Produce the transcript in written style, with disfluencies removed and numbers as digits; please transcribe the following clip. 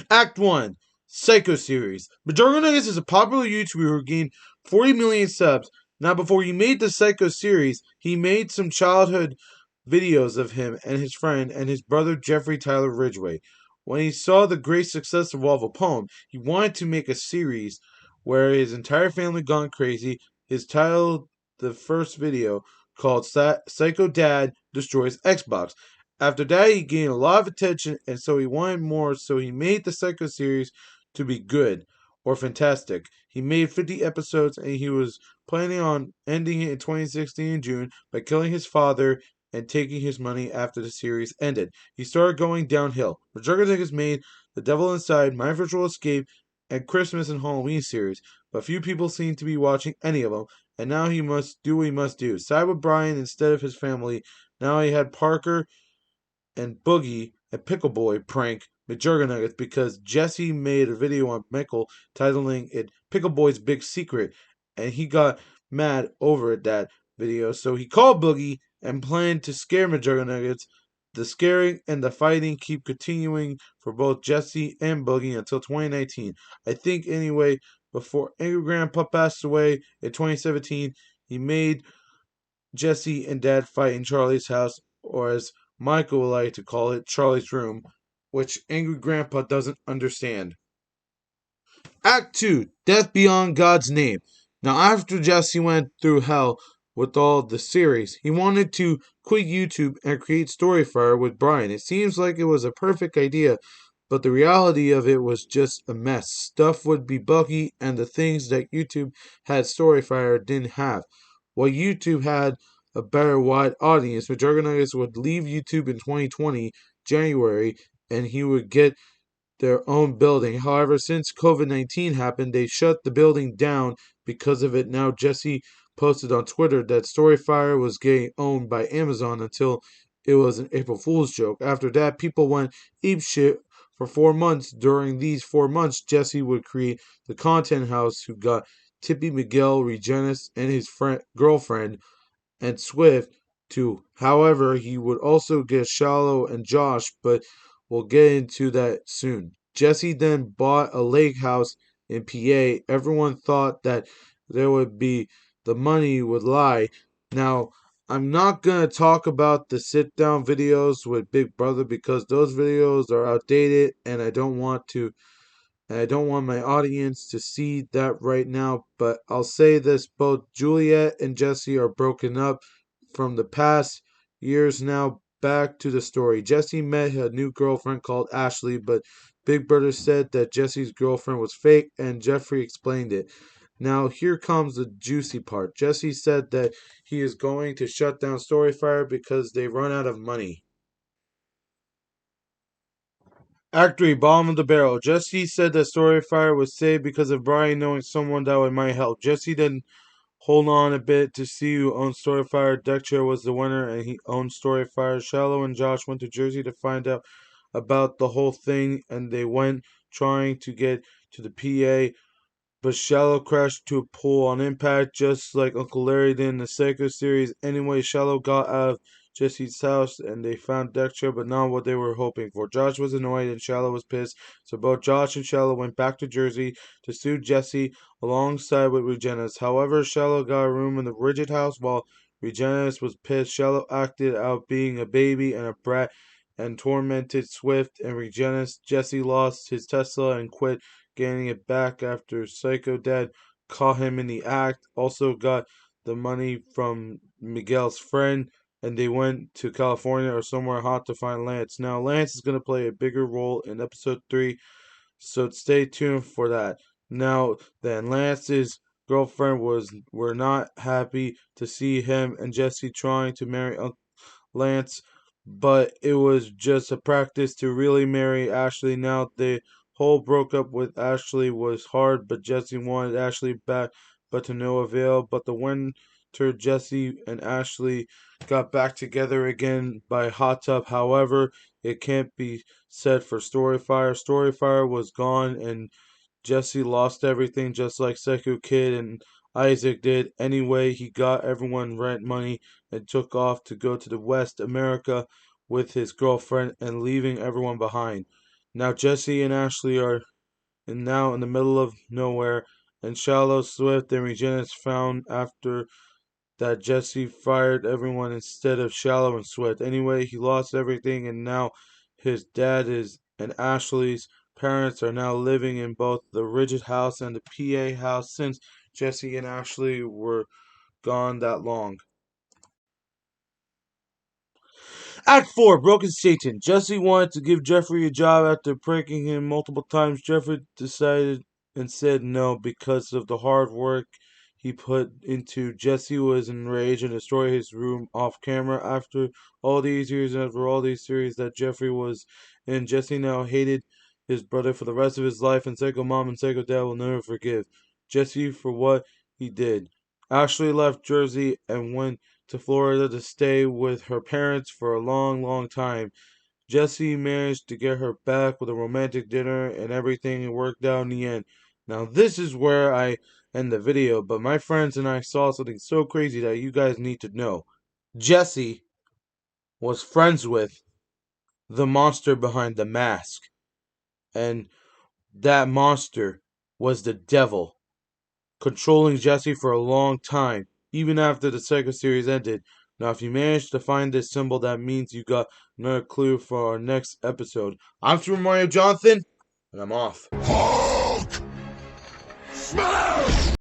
Act 1 Psycho series. Mcjuggernuggets is a popular YouTuber who gained 40 million subs. Now, before he made the Psycho series, he made some childhood videos of him and his friend and his brother Jeffrey Tyler Ridgway. When he saw the great success of Waffle Poem, he wanted to make a series where his entire family gone crazy. His title, the first video, called Psycho Dad Destroys Xbox. After that, he gained a lot of attention, and so he wanted more, so he made the Psycho series to be good or fantastic. He made 50 episodes, and he was planning on ending it in 2016 in June by killing his father and taking his money after the series ended. He started going downhill. Mcjuggernuggets made The Devil Inside, My Virtual Escape, and Christmas and Halloween series, but few people seem to be watching any of them, and now he must do what he must do. Side with Brian instead of his family. Now he had Parker and Boogie and Pickleboy prank Mcjuggernuggets because Jesse made a video on Michael titling it Pickleboy's Big Secret, and he got mad over that video, so he called Boogie and planned to scare Mcjuggernuggets. The scaring and the fighting keep continuing for both Jesse and Boogie until 2019. I think anyway, before Angry Grandpa passed away in 2017, he made Jesse and Dad fight in Charlie's house, or as Michael would like to call it, Charlie's room, which Angry Grandpa doesn't understand. Act 2 Death Beyond God's Name. Now, after Jesse went through hell with all the series, he wanted to quit YouTube and create Storyfire with Brian. It seems like it was a perfect idea, but the reality of it was just a mess. Stuff would be buggy, and the things that YouTube had Storyfire didn't have. While YouTube had a better wide audience, Mcjuggernuggets would leave YouTube in 2020, January, and he would get their own building. However, since COVID-19 happened, they shut the building down because of it. Now, Jesse posted on Twitter that Storyfire was getting owned by Amazon until it was an April Fool's joke. After that, people went apeshit for 4 months. During these 4 months, Jesse would create the Content House, who got Tippy Miguel, Regenis, and his girlfriend, and Swift too. However, he would also get Shallow and Josh, but we'll get into that soon. Jesse then bought a lake house in PA. Everyone thought that there would be the money would lie. Now, I'm not going to talk about the sit down videos with Big Brother because those videos are outdated and I don't want my audience to see that right now, but I'll say this, both Juliet and Jesse are broken up from the past years now. Back to the story. Jesse met a new girlfriend called Ashley, but Big Brother said that Jesse's girlfriend was fake, and Jeffrey explained it. Now, here comes the juicy part. Jesse said that he is going to shut down Storyfire because they run out of money. Act 3, Bottom of the Barrel. Jesse said that Storyfire was saved because of Brian knowing someone that would might help. Jesse then hold on a bit to see who owned Storyfire. Deckchair was the winner, and he owned Storyfire. Shallow and Josh went to Jersey to find out about the whole thing, and they went trying to get to the PA, but Shallow crashed to a pool on impact, just like Uncle Larry did in the Psycho series. Anyway, Shallow got out of Jesse's house, and they found Dexter, but not what they were hoping for. Josh was annoyed, and Shallow was pissed, so both Josh and Shallow went back to Jersey to sue Jesse alongside with Regenis. However, Shallow got a room in the Rigid house, while Regenis was pissed. Shallow acted out being a baby and a brat and tormented Swift and Regenis. Jesse lost his Tesla and quit getting it back after Psycho Dad caught him in the act. Also got the money from Miguel's friend, and they went to California or somewhere hot to find Lance. Now, Lance is going to play a bigger role in episode 3, so stay tuned for that. Now, then, Lance's girlfriend were not happy to see him and Jesse trying to marry Uncle Lance, but it was just a practice to really marry Ashley. Now, the whole broke up with Ashley was hard, but Jesse wanted Ashley back, but to no avail. But the when after Jesse and Ashley got back together again by Hot Tub. However, it can't be said for Storyfire. Storyfire was gone and Jesse lost everything just like Psycho Kid and Isaac did. Anyway, he got everyone rent money and took off to go to the West America with his girlfriend and leaving everyone behind. Now Jesse and Ashley are now in the middle of nowhere, and Shallow, Swift, and Regina is found after that Jesse fired everyone instead of Shallow and Swift. Anyway, he lost everything, and now his dad is and Ashley's parents are now living in both the Rigid house and the PA house since Jesse and Ashley were gone that long. Act 4, Broken Satan. Jesse wanted to give Jeffrey a job after pranking him multiple times. Jeffrey decided and said no because of the hard work he put into. Jesse was enraged and destroyed his room off camera after all these years and after all these series that Jeffrey was in. Jesse now hated his brother for the rest of his life, and Psycho Mom and Psycho Dad will never forgive Jesse for what he did. Ashley left Jersey and went to Florida to stay with her parents for a long, long time. Jesse managed to get her back with a romantic dinner and everything worked out in the end. Now, this is where I end the video, but my friends and I saw something so crazy that you guys need to know. Jesse was friends with the monster behind the mask, and that monster was the devil, controlling Jesse for a long time, even after the Psycho series ended. Now, if you manage to find this symbol, that means you got another clue for our next episode. I'm Super Mario Jonathan, and I'm off. Hulk! Smash!